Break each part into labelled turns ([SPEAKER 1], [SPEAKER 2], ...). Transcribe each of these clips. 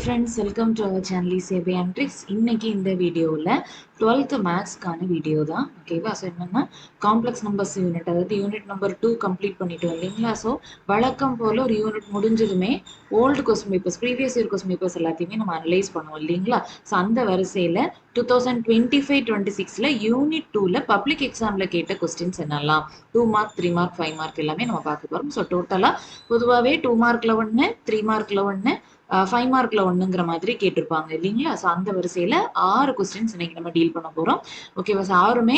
[SPEAKER 1] friends, welcome to our channel ECB and Tricks. இன்னைக்கு இந்த வீடியோவில் 12th மேத்ஸ்க்கான வீடியோ தான். ஓகேவா? ஸோ என்னென்னா காம்ப்ளெக்ஸ் நம்பர்ஸ் யூனிட், அதாவது யூனிட் நம்பர் 2 கம்ப்ளீட் பண்ணிட்டோம் இல்லைங்களா? ஸோ வழக்கம் போல் ஒரு யூனிட் முடிஞ்சதுமே old question papers, previous year question papers எல்லாத்தையுமே நம்ம அனலைஸ் பண்ணுவோம் இல்லைங்களா? ஸோ அந்த வரிசையில் 2025-26 யூனிட் 2ல பப்ளிக் எக்ஸாமில் கேட்ட கொஸ்டின்ஸ் என்னெல்லாம் 2 மார்க் 3 மார்க் 5 மார்க் எல்லாமே நம்ம பார்க்க போகிறோம். ஸோ டோட்டலாக பொதுவாகவே 2 மார்க்கில் 1 3 மார்க்கில் 1 5 மார்க்ல ஒண்ணுங்கிற மாதிரி கேட்டிருப்பாங்க இல்லைங்களா? ஸோ அந்த வரிசையில 6 கொஸ்டின்ஸ் இன்னைக்கு நம்ம டீல் பண்ண போறோம். ஓகேவா? ஸோ 6மே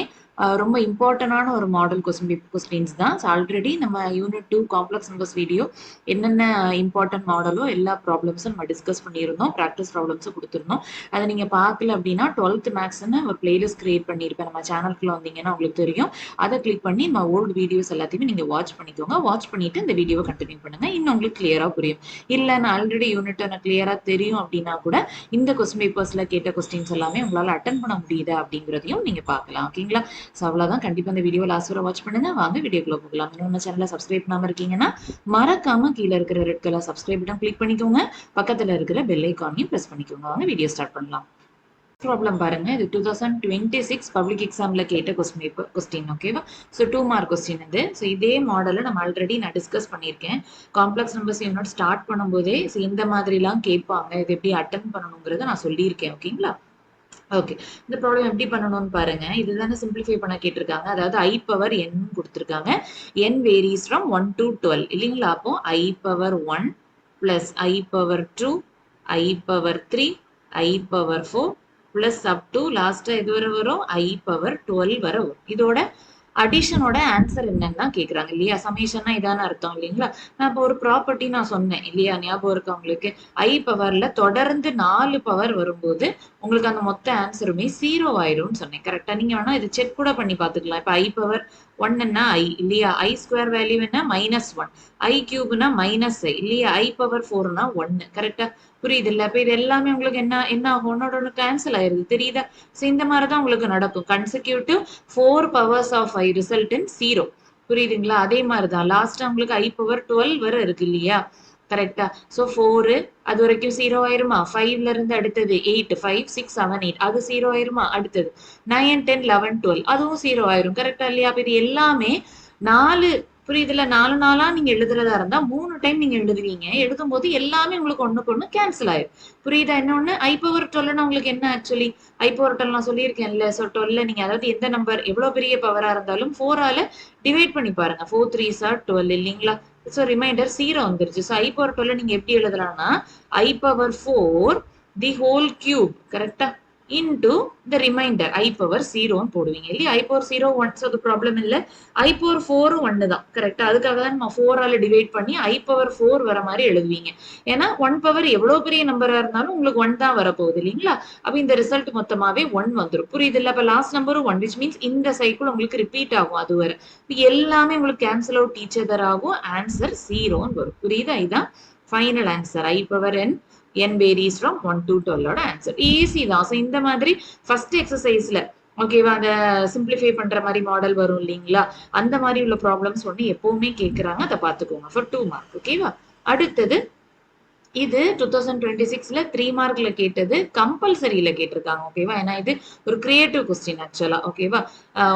[SPEAKER 1] ரொம்ப இம்பார்ட்டன்டான ஒரு மாடல் கொஸ்டின்ஸ் தான். ஸோ ஆல்ரெடி நம்ம யூனிட் 2 காம்ப்ளெக்ஸ் நம்பர்ஸ் வீடியோ என்னென்ன இம்பார்ட்டன்ட் மாடலோ எல்லா ப்ராப்ளம்ஸும் நம்ம டிஸ்கஸ் பண்ணியிருந்தோம், ப்ராக்டிஸ் ப்ராப்ளம்ஸும் கொடுத்துருந்தோம். அதை நீங்க பார்க்கல அப்படின்னா 12th மேக்ஸ்ன்னு ஒரு பிளேலிஸ்ட் கிரியேட் பண்ணியிருப்பேன். நம்ம சேனலுக்குள்ள வந்தீங்கன்னா உங்களுக்கு தெரியும். அதை கிளிக் பண்ணி நம்ம ஓல்டு வீடியோஸ் எல்லாத்தையுமே நீங்க வாட்ச் பண்ணிக்கோங்க. வாட்ச் பண்ணிட்டு இந்த வீடியோவை கண்டினியூ பண்ணுங்க. இன்னும் உங்களுக்கு கிளியரா புரியும். இல்லை நான் ஆல்ரெடி யூனிட் எனக்கு கிளியரா தெரியும் அப்படின்னா கூட இந்த கொஸ்டின் பேப்பர்ஸ்ல கேட்ட கொஸ்டின்ஸ் எல்லாமே உங்களால அட்டன் பண்ண முடியுது அப்படிங்கிறதையும் நீங்க பார்க்கலாம். ஓகேங்களா? ஸோ அவ்வளோதான். கண்டிப்பாக இந்த வீடியோ லாஸ்ட் வரை வாட்ச் பண்ணுங்க. வாங்க வீடியோக்குள்ள போகலாம். நம்ம சேனலை சப்ஸ்கிரைப் பண்ணாம இருக்கீங்கன்னா மறக்காம கீழே இருக்கிற red colour subscribe button click பண்ணிக்கோங்க. பக்கத்துல இருக்கிற பெல் ஐக்கானையும் பிரஸ் பண்ணிக்கோங்க. வாங்க வீடியோ ஸ்டார்ட் பண்ணலாம். ப்ராப்ளம் பாருங்க. இது 2026 பப்ளிக் எக்ஸாம்ல கேட்ட கொஸ்டின். ஓகேவா? ஸோ 2 மார்க் கொஸ்டின் இது. ஸோ இதே மாடலை நம்ம ஆல்ரெடி நான் டிஸ்கஸ் பண்ணியிருக்கேன். காம்ப்ளெக்ஸ் நம்பர்ஸ் யூனிட் ஸ்டார்ட் பண்ணும்போதே இந்த மாதிரிலாம் கேட்பாங்க, இது எப்படி அட்டன் பண்ணணுங்கிறத நான் சொல்லியிருக்கேன். ஓகேங்களா? ஓகே, இந்த ப்ராப்ளம் எப்படி பண்ணணும்னு பாருங்க. இதுதானே சிம்பிளிஃபை பண்ண கேட்டிருக்காங்க. அதாவது i பவர் n கொடுத்துருக்காங்க. n வேரிஸ் ஃப்ரம் 1 to 12 இல்லைங்களா? அப்போ i power 1 plus i power 2 i power 3 i power 4 plus up to லாஸ்டா இது வரை வரும் i பவர் 12 வரை வரும். இதோட அடிஷனோட ஆன்சர் என்னன்னு தான் கேட்குறாங்க இல்லையா? சமேஷன்னா இதான அர்த்தம் இல்லைங்களா? நான் இப்போ ஒரு ப்ராப்பர்ட்டி நான் சொன்னேன் இல்லையா? ஞாபகம் இருக்கு உங்களுக்கு? ஐ பவர்ல தொடர்ந்து 4 பவர் வரும்போது உங்களுக்கு அந்த மொத்த ஆன்சருமே 0 ஆயிடும்னு சொன்னேன். கரெக்டா? நீங்க வேணா இது செக் கூட பண்ணி பார்த்துக்கலாம். இப்போ ஐ பவர் 1ன்னா ஐ இல்லையா? ஐ ஸ்கொயர் வேல்யூ என்ன? -1. ஐ கியூப்னா -i இல்லையா? ஐ பவர் 4னா 1. கரெக்டா? புரியுது இல்ல? அப்ப இது எல்லாமே உங்களுக்கு என்ன ஆகும்? ஒன்னோட கேன்சல் ஆயிருது. தெரியுதா? ஸோ இந்த மாதிரிதான் உங்களுக்கு நடக்கும். Consecutive 4 powers of i result in 0. புரியுதுங்களா? அதே மாதிரிதான் லாஸ்டா உங்களுக்கு i பவர் 12 வரை இருக்கு இல்லையா? கரெக்டா? ஸோ 4 அது வரைக்கும் 0 ஆயிருமா? 5ல இருந்து அடுத்தது 8, 5, 6, 7, 8 அது 0 ஆயிருமா? அடுத்தது 9, 10, 11, 12 அதுவும் 0 ஆயிரும். கரெக்டா இல்லையா? அப்ப இது எல்லாமே 4 புரியுதுல? 4 நாளா நீங்க எழுதுறதா இருந்தா 3 டைம் நீங்க எழுதுவீங்க. எழுதும் போது எல்லாமே உங்களுக்கு ஒண்ணுக்கு ஒண்ணு கேன்சல் ஆயிரும். புரியுதா? இன்னொன்னு ஐ பவர் 12 உங்களுக்கு என்ன ஆக்சுவலி ஐ பவர் 12 நான் சொல்லியிருக்கேன்ல. ஸோ 12 நீங்க அதாவது எந்த நம்பர் எவ்வளவு பெரிய பவரா இருந்தாலும் 4ஆல டிவைட் பண்ணி பாருங்க. 4 3s are 12 இல்லைங்களா? ஸோ ரிமைண்டர் 0 வந்துருச்சு. ஸோ ஐ பவர் 12 நீங்க எப்படி எழுதலாம்னா i power 4 the whole cube கரெக்டா into the remainder i power 0 போடுவீங்க இல்லையா? i power 0 1 so the problem இல்ல. i power 4 1 தான். கரெக்டா? அதுக்காக தான் நம்ம 4 ஆல டிவைட் பண்ணி i power 4 வர மாதிரி எழுதுவீங்க. ஏன்னா 1 பவர் எவ்வளவு பெரிய நம்பரா இருந்தாலும் உங்களுக்கு 1 தான் வரப்போகுது இல்லைங்களா? அப்ப இந்த ரிசல்ட் மொத்தமாவே 1 வந்துடும். புரியுது இல்ல? அப்ப லாஸ்ட் நம்பரும் 1 which means இந்த சைக்கிள் உங்களுக்கு ரிப்பீட் ஆகும். அது வரை எல்லாமே உங்களுக்கு கேன்சல் அவுட் each other ஆகும். ஆன்சர் 0 வரும். புரியுதா? இதான் final answer. i power n n varies from 1 to 12 ஓட ஆன்சர் ஈஸி தான். ஸோ இந்த மாதிரி ஃபர்ஸ்ட் எக்ஸசைஸ்ல ஓகேவா அந்த சிம்பிளிஃபை பண்ற மாதிரி மாடல் வரும் இல்லைங்களா? அந்த மாதிரி உள்ள ப்ராப்ளம்ஸ் ஒன்று எப்பவுமே கேட்கறாங்க. அதை பார்த்துக்கோங்க ஃபார் 2 மார்க். ஓகேவா? அடுத்தது இது 2026ல 3 மார்க்ல கேட்டது கம்பல்சரியில கேட்டிருக்காங்க. ஓகேவா? ஏன்னா இது ஒரு கிரியேட்டிவ் கொஸ்டின் ஆக்சுவலா. ஓகேவா?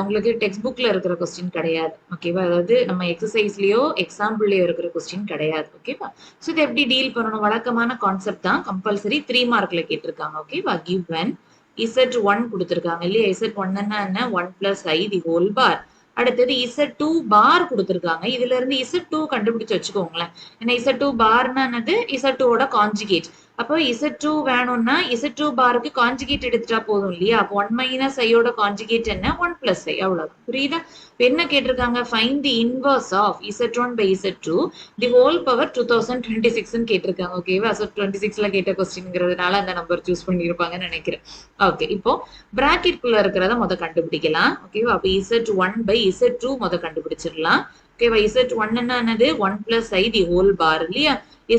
[SPEAKER 1] உங்களுக்கு டெக்ஸ்ட் புக்ல இருக்கிற கொஸ்டின் கிடையாது. ஓகேவா? அதாவது நம்ம எக்ஸசைஸ்லயோ எக்ஸாம்பிள்லயோ இருக்கிற கொஸ்டின் கிடையாது. ஓகேவா? ஸோ இது எப்படி டீல் பண்ணணும்? வழக்கமான கான்செப்ட் தான். கம்பல்சரி 3 மார்க்ல கேட்டிருக்காங்க. ஓகேவா? given z1 கொடுத்திருக்காங்க இல்லையா? z1 என்ன? 1 plus i the whole bar. அடுத்தது Z2 பார் கொடுத்திருக்காங்க. இதுல இருந்து Z2 கண்டுபிடிச்சு வச்சுக்கோங்களேன். ஏன்னா Z2 பார்னா என்னது? Z2 ஓட கான்ஜுகேட். அப்போ Z2 வேணும்னா Z2 பாருக்கு கான்ஜுகேட் எடுத்துட்டா போதும் இல்லையா? அப்போ 1 minus i யோட கான்ஜுகேட் என்ன? 1 plus i. அவ்வளவுதான். புரியுதா? என்ன கேட்டிருக்காங்க? Find the inverse of Z1 by Z2 the whole power 2026 கேட்டிருக்காங்க. ஓகேவா? ஸோ 26ல கேட்ட கொஸ்டின்ங்கிறதுனால அந்த நம்பர் சூஸ் பண்ணியிருப்பாங்கன்னு நினைக்கிறேன். ஓகே, இப்போ பிராக்கெட்குள்ள இருக்கிறத கண்டுபிடிக்கலாம். ஓகேவா? அப்போ Z1 by Z2 கண்டுபிடிச்சிடலாம். ஓகேவா? Z1 என்னது? 1 plus i தி ஹோல் பார் இல்லையா?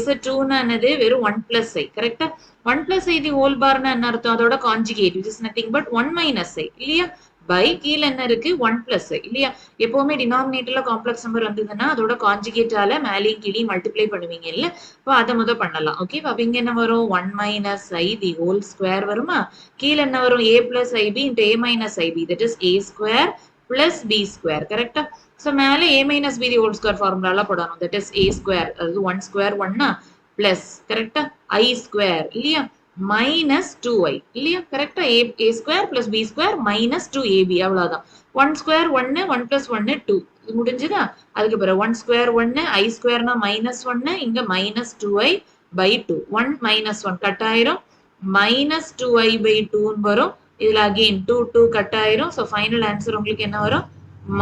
[SPEAKER 1] Z2 என்னது? வெறும் 1 plus i. கரெக்டா? 1 plus i தி ஹோல் பார்னா என்ன அர்த்தம்? அதோட conjugate which is nothing but 1 minus i இல்லையா? பை கீழே என்ன இருக்கு 1 பிளஸ் இல்லையா? எப்பவுமே டினாமினேட்டர்ல காம்ப்ளெக்ஸ் நம்பர் வந்ததுன்னா அதோட கான்ஜுகேட்டால மேலேயும் கீழே மல்டிப்ளை பண்ணுவீங்க இல்ல? இப்போ அதை முதல் பண்ணலாம். ஓகே, அப்ப இங்க என்ன வரும் 1 minus i the whole square வருமா? கீழே என்ன வரும் a plus i b into a minus i b, that is a square plus b square. கரெக்டா? ஸோ மேலே a minus b the whole square ஃபார்முலால போடணும். தட் இஸ் a ஸ்கொயர், அதாவது 1 ஸ்கொயர் 1னா பிளஸ் கரெக்டா i ஸ்கொயர் இல்லையா மைனஸ் 2i இல்லையா? கரெக்டா? a square plus b square minus 2ab அவ்வளவுதான். 1 ஸ்கொயர் 1 1 பிளஸ் 1 2 இது முடிஞ்சுதா? அதுக்கு பிறகு 1 ஸ்கொயர் 1 i ஸ்கொயர்னா மைனஸ் 1 இங்க minus 2i by 2 1 minus 1 cut ஆயிரும் மைனஸ் 2i பை 2 வரும். இதுல அகெயின் 2 2 கட் ஆயிரும். ஸோ ஃபைனல் ஆன்சர் உங்களுக்கு என்ன வரும்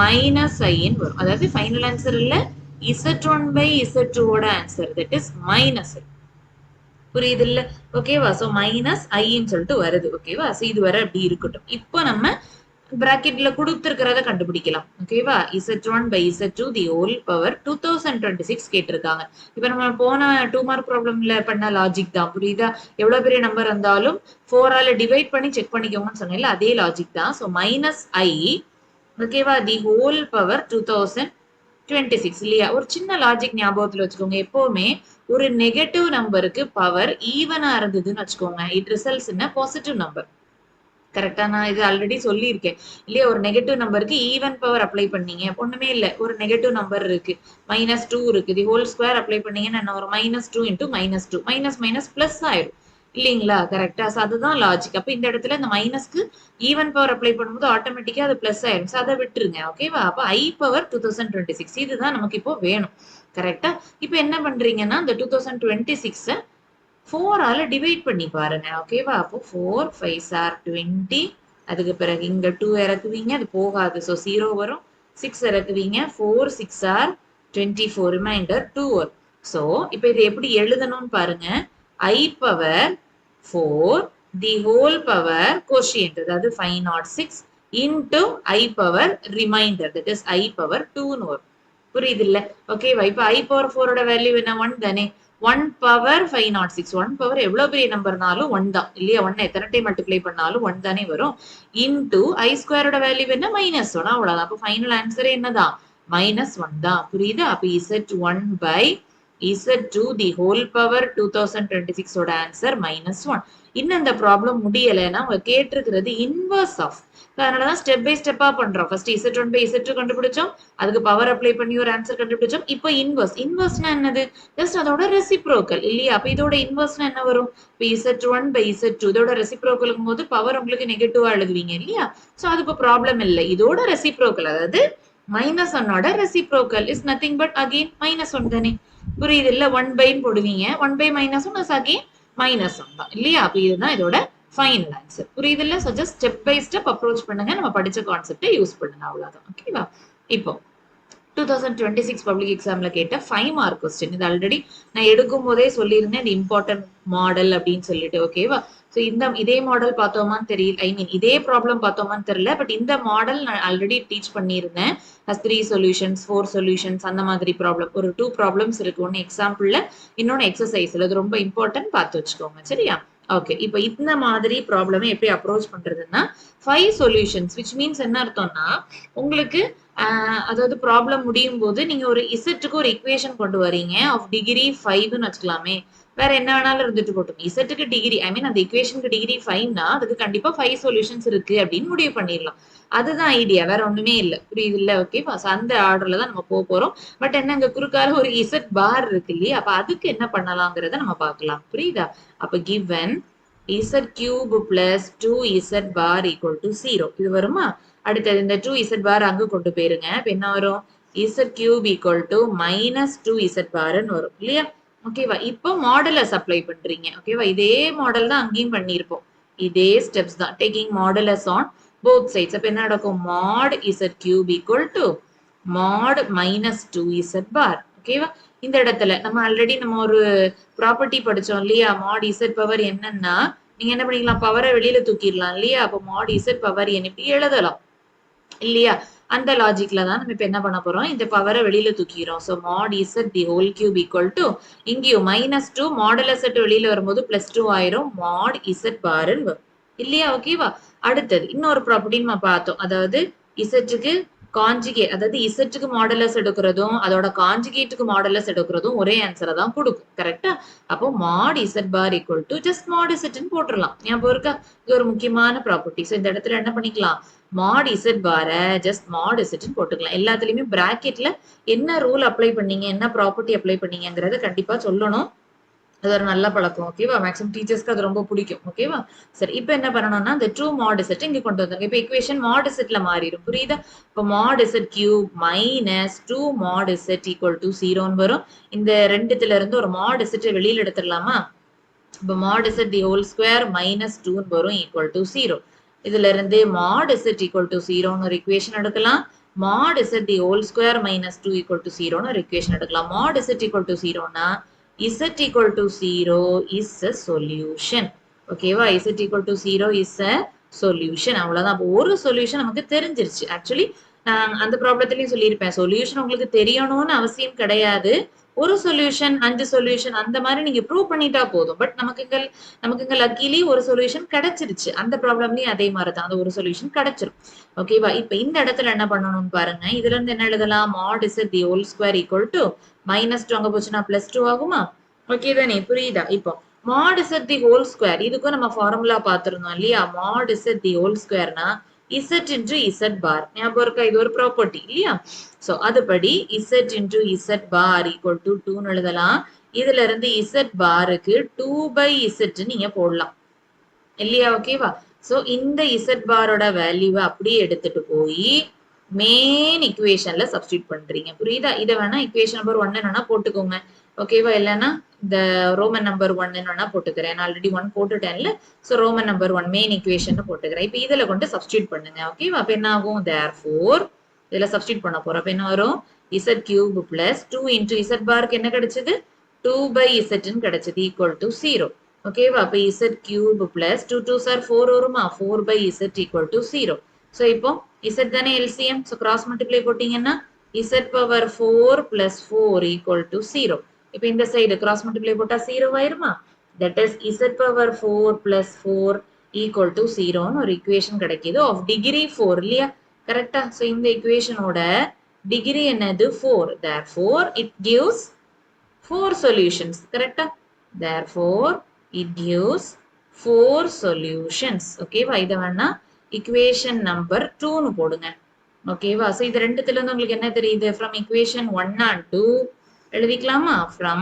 [SPEAKER 1] மைனஸ் ஐன்னு வரும். அதாவது ஃபைனல் ஆன்சர் இல்ல z1 by z2 ஓட ஆன்சர், தட் இஸ் மைனஸ் ஐ. புரியுது இல்ல? ஓகேவா? சோ மைனஸ் ஐன்னு சொல்லிட்டு வருது. ஓகேவா? சோ இது வர அப்படி இருக்கட்டும். இப்போ நம்ம பிராக்கெட்ல கொடுத்திருக்கிறத கண்டுபிடிக்கலாம். ஓகேவா? z1 by z2 the whole power 2026 கேட்டிருக்காங்க. இப்போ நம்ம போன 2 மார்க் ப்ராப்ளம்ல பண்ண லாஜிக் தான். புரியுதா? எவ்வளவு பெரிய நம்பர் இருந்தாலும் 4 ஆல டிவைட் பண்ணி செக் பண்ணிக்கோங்கன்னு சொன்னேன்ல, அதே லாஜிக் தான். சோ மைனஸ் ஐ ஓகேவா தி ஹோல் பவர் 2026 இல்லையா? ஒரு சின்ன லாஜிக் ஞாபகத்துல வச்சுக்கோங்க. எப்பவுமே ஒரு நெகட்டிவ் நம்பருக்கு பவர் ஈவனா இருந்ததுன்னு வச்சுக்கோங்க, it results in positive number. கரெக்டா? நான் இது ஆல்ரெடி சொல்லியிருக்கேன் இல்லையா? ஒரு நெகட்டிவ் நம்பருக்கு ஈவன் பவர் அப்ளை பண்ணீங்க, ஒண்ணுமே இல்ல, ஒரு நெகட்டிவ் நம்பர் இருக்கு மைனஸ் 2 இருக்கு, தி ஹோல் ஸ்கொயர் அப்ளை பண்ணீங்கன்னா என்ன வரும் minus 2 into minus 2 minus minus plus ஆயிரும் இல்லைங்களா? கரெக்டா? அதுதான் லாஜிக். அப்ப இந்த இடத்துல இந்த மைனஸ்க்கு ஈவன் பவர் அப்ளை பண்ணும்போது ஆட்டோமேட்டிக்கா அது பிளஸ் ஆயிரும். அதை விட்டுருங்க. ஓகேவா? அப்ப ஐ பவர் 2026 இதுதான் நமக்கு இப்போ வேணும். கரெக்டா? இப்ப என்ன பண்றீங்கன்னா இந்த 2026 4 ஆல டிவைட் பண்ணி பாருங்க. ஓகேவா? அப்போ 4 5 ஆர் 20, அதுக்கு பிறகு இங்க 2 இறக்குவீங்க, அது போகாது, ஸோ 0 வரும். 6 இறக்குவீங்க, 4 6 ஆர் 24, ரிமைண்டர் 2 வரும். ஸோ இப்போ இது எப்படி எழுதணும்னு பாருங்க. I power 4 the whole power quotient, அதாவது 506 into i power remainder, that is i power 2ன்னு வரும். புரியுது இல்ல? ஓகேவா? இப்போ ஐ பவர் 4ஓட வேல்யூ என்ன 1 தானே? 1 பவர் 506, 1 பவர் எவ்வளவு பெரிய நம்பர்னாலும் 1 தான் இல்லையா? 1 எத்தனை டைம் மல்டிப்ளை பண்ணாலும் 1 தானே வரும். இன்டு ஐ ஸ்கொயரோட வேல்யூ என்ன மைனஸ் 1, அவ்வளவுதான். அப்போ ஃபைனல் ஆன்சர் என்னதான் மைனஸ் 1 தான். புரியுதா? அப்ப z1 by z2 the whole power 2026 ஓட ஆன்சர் மைனஸ் 1. இன்னும் இந்த ப்ராப்ளம் முடியலைன்னா அவங்க கேட்டிருக்கிறது இன்வர்ஸ் ஆஃப், அதனாலதான் ஸ்டெப் பை ஸ்டெப்பா பண்றோம். ஃபர்ஸ்ட் z1 by z2 கண்டுபிடிச்சோம், அதுக்கு பவர் அப்ளை பண்ணி ஒரு ஆன்சர் கண்டுபிடிச்சோம். இப்போ இன்வர்ஸ், இன்வர்ஸ்னா என்னது? ஜஸ்ட் அதோட ரெசிப்ரோக்கல் இல்லையா? அப்ப இதோட இன்வர்ஸ்னா என்ன வரும்? இப்போ z1 by z2 இதோட ரெசிப்ரோக்கலுங்கும் போது பவர் உங்களுக்கு நெகட்டிவா எழுதுவீங்க இல்லையா? சோ அது இப்போ ப்ராப்ளம் இல்லை. இதோட ரெசிப்ரோக்கல், அதாவது மைனஸ் ஒன்னோட reciprocal is nothing but again minus 1 தானே? புரியுது இல்ல? 1 பைன்னு போடுவீங்க, 1 by minus 1 is again minus 1 தான் இல்லையா? அப்ப இதுதான் இதோட ஃபைனல் ஆன்சர். புரியுது இல்ல? So just step by step approach பண்ணுங்க, நம்ம படிச்ச கான்செப்டை யூஸ் பண்ணுங்க, அவ்வளவுதான். ஓகேவா? இப்போ 2026 பப்ளிக் எக்ஸாம்ல கேட்ட 5 மார்க் கொஸ்டின். இது ஆல்ரெடி நான் எடுக்கும் போதே சொல்லியிருந்தேன், இந்த இம்பார்ட்டன்ட் மாடல் அப்படின்னு சொல்லிட்டு. ஓகேவா? ஸோ இதே மாடல் பார்த்தோமான்னு தெரியல, ஐ மீன் இதே ப்ராப்ளம் பார்த்தோமான்னு தெரியல, பட் இந்த மாடல் நான் ஆல்ரெடி டீச் பண்ணியிருந்தேன். 3 சொல்யூஷன்ஸ் 4 சொல்யூஷன்ஸ் அந்த மாதிரி ப்ராப்ளம், ஒரு 2 ப்ராப்ளம்ஸ் இருக்கு, ஒன்னு எக்ஸாம்பிள்ல இன்னொன்னு எக்ஸசைஸ்ல. அது ரொம்ப இம்பார்ட்டன்ட், பார்த்து வச்சுக்கோங்க. சரியா? ஓகே, இப்போ இந்த மாதிரி ப்ராப்ளமை எப்படி அப்ரோச் பண்றதுன்னா 5 சொல்யூஷன்ஸ், விச் மீன்ஸ் என்ன அர்த்தம்னா உங்களுக்கு அதாவது ப்ராப்ளம் முடியும் போது நீங்க ஒரு இசட்டுக்கு ஒரு இக்குவேஷன் கொண்டு வரீங்க ஆஃப் டிகிரி 5ன்னு வச்சுக்கலாமே, வேற என்ன வேணாலும் இருந்துட்டு போட்டோம். இசட்டுக்கு டிகிரி, ஐ மீன் அந்த இக்குவேஷனுக்கு டிகிரி 5னா அதுக்கு கண்டிப்பா 5 சொல்யூஷன்ஸ் இருக்கு அப்படின்னு முடிவு பண்ணிடலாம். அதுதான் ஐடியா, வேற ஒண்ணுமே இல்ல. புரியுது இல்ல? ஓகேவா? அந்த ஆர்டர்ல தான் நம்ம போக போறோம். பட் என்ன, இங்க குறுக்கால ஒரு இசட் பார் இருக்கு இல்லையா? அப்ப அதுக்கு என்ன பண்ணலாங்கிறத நம்ம பார்க்கலாம். புரியுதா? அப்ப given z cube plus 2z bar equal to 0 இது வருமா? அடுத்தது இந்த 2z bar அங்க கொண்டு போயிருங்க. இப்ப என்ன வரும்? z cube equal to minus 2z bar ன்னு வரும் இல்லையா? ஓகேவா? இப்போ மாடுலஸ் அப்ளை பண்றீங்க. ஓகேவா? இதே மாடல் தான் அங்கேயும் பண்ணியிருப்போம், இதே ஸ்டெப்ஸ் தான். Taking modulus on both sides. அப்ப என்ன நடக்கும்? mod z cube equal to mod minus 2z bar. ஓகேவா? இந்த இடத்துல நம்ம ஆல்ரெடி ஒரு ப்ராப்பர்ட்டி படிச்சோம் இல்லையா? mod z பவர் என்னன்னா நீங்க என்ன பண்ணிக்கலாம், பவரை வெளியில தூக்கிடலாம் இல்லையா? அப்ப mod z பவர் n இப்படி எழுதலாம் இல்லையா? அந்த லாஜிக்ல தான் நம்ம இப்ப என்ன பண்ண போறோம், இந்த பவரை வெளியில தூக்கிறோம். So mod z the whole cube equal to இங்கேயும் -2 மாடுலஸ் வெளியில வரும்போது +2 ஆயிரும், mod z பாருன்னு வரும் இல்லையா? ஓகேவா? அடுத்தது இன்னொரு ப்ராப்பர்ட்டி நம்ம பார்த்தோம். அதாவது இசட்டுக்கு காஞ்சுகேட், அதாவது இசட்டுக்கு மாடுலஸ் எடுக்கிறதும் அதோட காஞ்சுகேட்டுக்கு மாடுலஸ் எடுக்கிறதும் ஒரே ஆன்சரை தான் கொடுக்கும். கரெக்டா? அப்போ mod z bar equal to just mod இசட்னு போட்டுடலாம். ஞாபகம் இருக்கா? இது ஒரு முக்கியமான ப்ராப்பர்ட்டி. ஸோ இந்த இடத்துல என்ன பண்ணிக்கலாம்? மாட் இசட் பாரை ஜஸ்ட் மாட் இசட்னு போட்டுக்கலாம். எல்லாத்துலயுமே பிராக்கெட்ல என்ன ரூல் அப்ளை பண்ணீங்க, என்ன ப்ராப்பர்ட்டி அப்ளை பண்ணீங்கிறத கண்டிப்பா சொல்லணும். அது ஒரு நல்ல பழக்கம். ஓகேவா? மேக்ஸிமம் டீச்சர்ஸ்க்கு அது ரொம்ப பிடிக்கும். ஓகேவா? சரி, இப்போ என்ன பண்ணணும்னா இந்த ட்ரூ மாட் இசட் இங்க கொண்டு வந்தாங்க. இப்போ ஈக்குவேஷன் மாட் இசட்ல மாறிடும். புரியுதா? இப்போ mod z cube minus 2 mod z equal to 0ன்னு வரும். இந்த ரெண்டுத்துல இருந்து ஒரு மாட் இசட்டை வெளியில எடுத்துடலாமா? இப்போ mod z the whole square minus 2ன்னு வரும் ஈக்குவல் டு 0. இதுல இருந்து மாட் இசட் ஈக்குவல் டு 0ன்னு ஒரு ஈக்குவேஷன் எடுக்கலாம். Mod z the whole square minus 2 equal to 0ன்னு ஒரு ஈக்குவேஷன் எடுக்கலாம். மாட் இசட் ஈக்குவல் டு 0னா z equal to 0 is a solution. ஓகேவா? z equal to 0 is a solution. அவ்வளவுதான். அப்போ ஒரு சொல்யூஷன் நமக்கு தெரிஞ்சிருச்சு. ஆக்சுவலி நான் அந்த ப்ராப்ளத்திலையும் சொல்லியிருப்பேன். சொல்யூஷன் உங்களுக்கு தெரியணும்னு அவசியம் கிடையாது. ஒரு சொல்யூஷன் 5 சொல்யூஷன் அந்த மாதிரி நீங்க ப்ரூவ் பண்ணிட்டா போதும். பட் நமக்கு இங்க லக்கிலி ஒரு சொல்யூஷன் கிடைச்சிருச்சு. அந்த ப்ராப்ளம்லயும் அதே மாதிரி தான். அந்த ஒரு சொல்யூஷன் கிடைச்சிரும். ஓகேவா? இப்ப இந்த இடத்துல என்ன பண்ணணும்னு பாருங்க. இதுல இருந்து என்ன எழுதலாம்? Mod z the whole square equal to -2 அங்க போச்சுன்னா +2 ஆகுமா? ஓகே தானே? புரியுதா? இப்போ mod z the whole square இதுக்கும் நம்ம ஃபார்முலா பார்த்திருந்தோம் இல்லையா? மாட் இசட் தி ஹோல் ஸ்கொயர்னா z into z bar. ஞாபகம் இருக்கா? இது ஒரு ப்ராப்பர்ட்டி இல்லையா? சோ அதுபடி z into z bar equal to 2ன்னு எழுதலாம். இதுல இருந்து z பாருக்கு 2/z நீங்க போடலாம் இல்லையா? ஓகேவா? சோ இந்த z பாரோட வேல்யூவை அப்படியே எடுத்துட்டு போய் மெயின் இக்குவேஷன்ல சப்ஸ்டியூட் பண்றீங்க. புரியுதா? இதை வேணா இக்குவேஷன் நம்பர் 1 வேணா போட்டுக்கோங்க. ஓகேவா? இல்லைன்னா இந்த ரோமன் நம்பர் 1 வேணா போட்டுக்கிறேன். நான் ஆல்ரெடி 1 போட்டுட்டேன்ல. So roman number 1 main equation போட்டுக்கிறேன். இப்போ இதுல கொண்டு சப்ஸ்டியூட் பண்ணுங்க. ஓகேவா? அப்ப என்ன ஆகும்? therefore இதுல சப்ஸ்டியூட் பண்ண போறோம். அப்ப என்ன வரும்? z cube plus 2 into z பாருக்கு என்ன கிடைச்சது? 2/z ன்னு கிடைச்சது ஈக்குவல் டு 0. ஓகேவா? அப்ப z cube plus 2 2s are 4 வருமா? 4/z equal to 0. சோ இப்போ z தானே LCM. சோ கிராஸ் மல்டிப்ளை போட்டீங்கன்னா z power 4 plus 4 equal to 0. இப்போ இந்த சைடு கிராஸ் மல்டிப்ளை போட்டா 0 ஆயிருமா? That is z power 4 plus 4 equal to 0ன்னு ஒரு ஈக்குவேஷன் கிடைக்குது of degree 4 இல்லையா? கரெக்டா? சோ இந்த ஈக்குவேஷனோட டிகிரி என்னது? 4. Therefore it gives 4 solutions. கரெக்டா? Therefore it gives 4 solutions. ஓகேவா? இத வேணா equation number 2ன்னு போடுங்க. ஓகேவா? சோ இது ரெண்டுத்துல இருந்து உங்களுக்கு என்ன தெரியுது? from equation 1 and 2 எழுதிக்கலாமா? from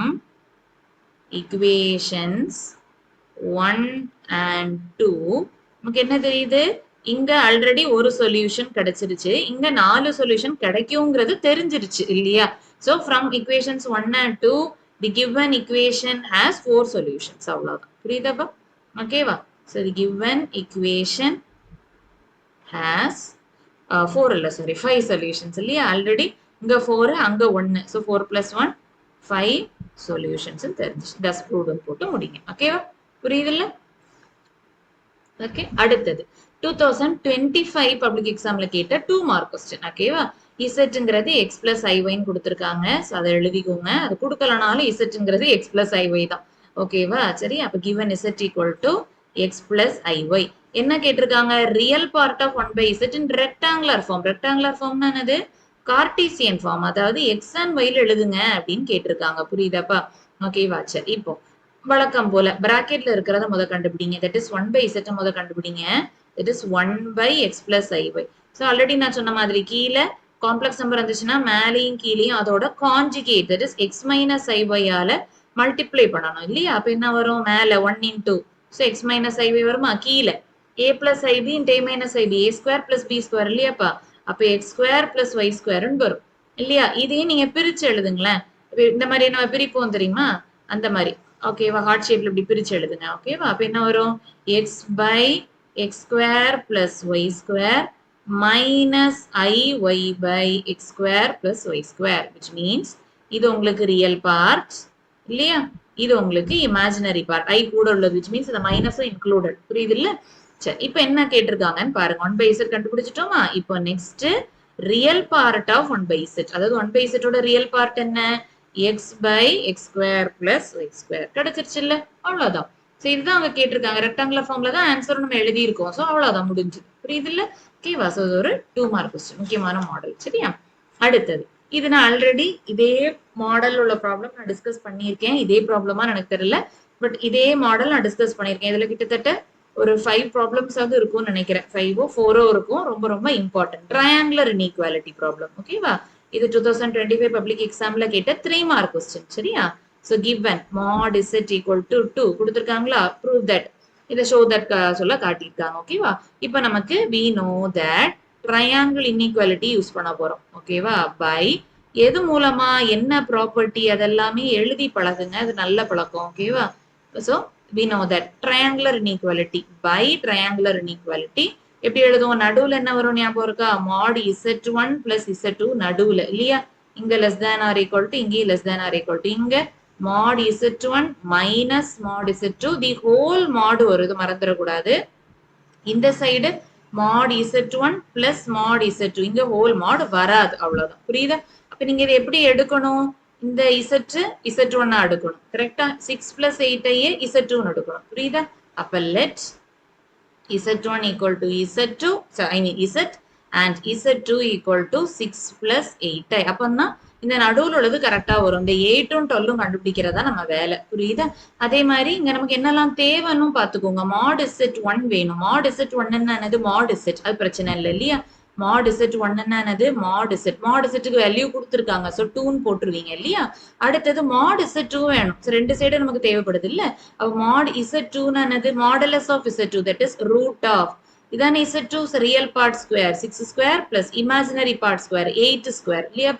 [SPEAKER 1] equations 1 and 2 நமக்கு என்ன தெரியுது? இங்க ஆல்ரெடி ஒரு சொல்யூஷன் கிடைச்சிருச்சு. இங்க 4 சொல்யூஷன் கிடைக்கும்ங்கிறது தெரிஞ்சிருச்சு இல்லையா? So from equations 1 and 2 the given equation has 4 solutions. அவ்வளவுதான். புரியுதாப்பா? ஓகேவா? So the given equation has 4 இல்ல சாரி 5 solutions இல்லையா? ஆல்ரெடி இங்க 4 அங்க 1. So 4 plus 1 5 solutions தெரிஞ்சிச்சு. thus proved போட்டு முடிங்க. ஓகேவா? புரியுதுல்ல? ஓகே, அடுத்தது 2025 பப்ளிக் எக்ஸாம்ல கேட்ட 2 மார்க் கொஸ்டின். ஓகேவா? இசட்ங்கிறது எக்ஸ் பிளஸ் ஐஒய்ன்னு கொடுத்துருக்காங்க. ஸோ அதை எழுதிக்கோங்க. அது கொடுக்கலனாலும் இசட்ங்கிறது எக்ஸ் பிளஸ் ஐஒய் தான். ஓகேவா? சரி, அப்போ given z equal to x plus i y. என்ன கேட்டிருக்காங்க? Real part of 1/z in rectangular form. Rectangular ஃபார்ம்னா என்னது? Cartesian form. அதாவது எக்ஸ் அண்ட் ஒய்ல எழுதுங்க அப்படின்னு கேட்டிருக்காங்க. புரியுதாப்பா? ஓகேவா? சரி, இப்போ வழக்கம் போல பிராக்கெட்ல இருக்கிறத முத கண்டுபிடிங்க. தட் இஸ் 1/z முத கண்டுபிடிங்க. That is 1/x plus iy. So already நான் சொன்ன மாதிரி கீழே காம்ப்ளெக்ஸ் நம்பர் இருந்துச்சுன்னா மேலேயும் கீழேயும் அதோட conjugate that is x minus ஐஒயால மல்டிப்ளை பண்ணணும் இல்லையா? அப்ப என்ன வரும்? மேல 1 into so x minus i y வருமா? கீழே a plus ib into a minus ib a square plus b square இல்லையாப்பா? அப்ப x square plus y squareன்னு வரும் இல்லையா? இதையும் நீங்க பிரிச்சு எழுதுங்களேன். இந்த மாதிரி நம்ம பிரிப்போம் தெரியுமா? அந்த மாதிரி. ஓகேவா? ஹார்ட் ஷேப்ல இப்படி பிரிச்சு எழுதுங்க. ஓகேவா? அப்ப என்ன வரும்? x by x square plus y square minus iy by x square plus y square, which means இது உங்களுக்கு ரியல் பார்ட் இல்லையா? இது உங்களுக்கு இமேஜினரி பார்ட். i கூட உள்ளது, which means இந்த மைனஸும் இன்க்ளூடட். புரியுது இல்ல? சரி, இப்போ என்ன கேட்டிருக்காங்கன்னு பாருங்க. 1/z கண்டுபிடிச்சிட்டோமா? இப்போ next real part of 1/z. அதாவது 1/z ஓட ரியல் பார்ட் என்ன? x by x square plus y square கிடைச்சிருச்சு இல்ல? அவ்வளவுதான். ஸோ இதுதான் அவங்க கேட்டிருக்காங்க. ரெக்டாங்குலர் ஃபார்ம்ல தான் ஆன்சர் நம்ம எழுதியிருக்கோம். ஸோ அவ்வளோதான் முடிஞ்சுது. புரியுது இல்ல? ஓகேவா? ஸோ இது ஒரு 2 மார்க் கொஸ்டின். முக்கியமான மாடல். சரியா? அடுத்தது இது நான் ஆல்ரெடி இதே மாடல் உள்ள ப்ராப்ளம் நான் டிஸ்கஸ் பண்ணியிருக்கேன். இதே ப்ராப்ளமா எனக்கு தெரியல. பட் இதே மாடல் நான் டிஸ்கஸ் பண்ணியிருக்கேன். இதுல கிட்டத்தட்ட ஒரு 5 ப்ராப்ளம்ஸ் ஆகுது இருக்கும்னு நினைக்கிறேன். 5ஓ 4ஓ இருக்கும். ரொம்ப ரொம்ப இம்பார்ட்டன்ட். Triangular inequality problem. ஓகேவா? இது 2025 பப்ளிக் எக்ஸாம்ல கேட்ட 3 மார்க் கொஸ்டின். சரியா? So given mod z equal to 2 கொடுத்திருக்காங்களா? Prove that. இதை show that சொல்ல காட்டியிருக்காங்க. ஓகேவா? இப்போ நமக்கு we know that triangle inequality use பண்ண போறோம். ஓகேவா? by எது மூலமா என்ன ப்ராப்பர்ட்டி அதெல்லாமே எழுதி பழகுங்க. அது நல்ல பழக்கம். ஓகேவா? So we know that triangular inequality by triangular inequality எப்படி எழுதுவோம்? நடுவுல என்ன வரும் ஞாபகம் இருக்கா? mod z1 plus z2 நடுவுல இல்லையா? இங்க less than or equal to இங்கே less than or equal to இங்க mod z1 minus mod z2 the whole mod வருது மறந்துடக்கூடாது. இந்த side mod z1 plus mod z2 இங்க whole mod வராது. அவ்வளவுதான். புரியுதா? அப்ப நீங்க இதை எப்படி எடுக்கணும்? இந்த z1 எடுக்கணும். கரெக்டா? 6 plus 8 ஐயே z2 எடுக்கணும். புரியுதா? அப்ப let z1 equal to z2 so I mean z and z2 equal to 6 plus 8 அப்பன்னா இந்த நடுவுல உள்ளது கரெக்டா வரும். இந்த 8ம் 12ம் கண்டுபிடிக்கிறதா நம்ம வேலை. புரியுதா? அதே மாதிரி இங்க நமக்கு என்னெல்லாம் தேவைன்னு பாத்துக்கோங்க. mod z1 வேணும். mod z1 என்னது? mod z அது பிரச்சனை இல்லை இல்லையா? mod z1 என்னது? mod z. mod z-க்கு வேல்யூ கொடுத்திருக்காங்க. சோ 2ன்னு போட்டுருவீங்க இல்லையா? அடுத்தது mod z2 வேணும். சோ ரெண்டு சைடு நமக்கு தேவைப்படுது இல்ல? அப்ப mod z2 என்னது? modulus of z2 that is root of இதான z2 real part square 6 square plus imaginary part square 8 square இல்லையா?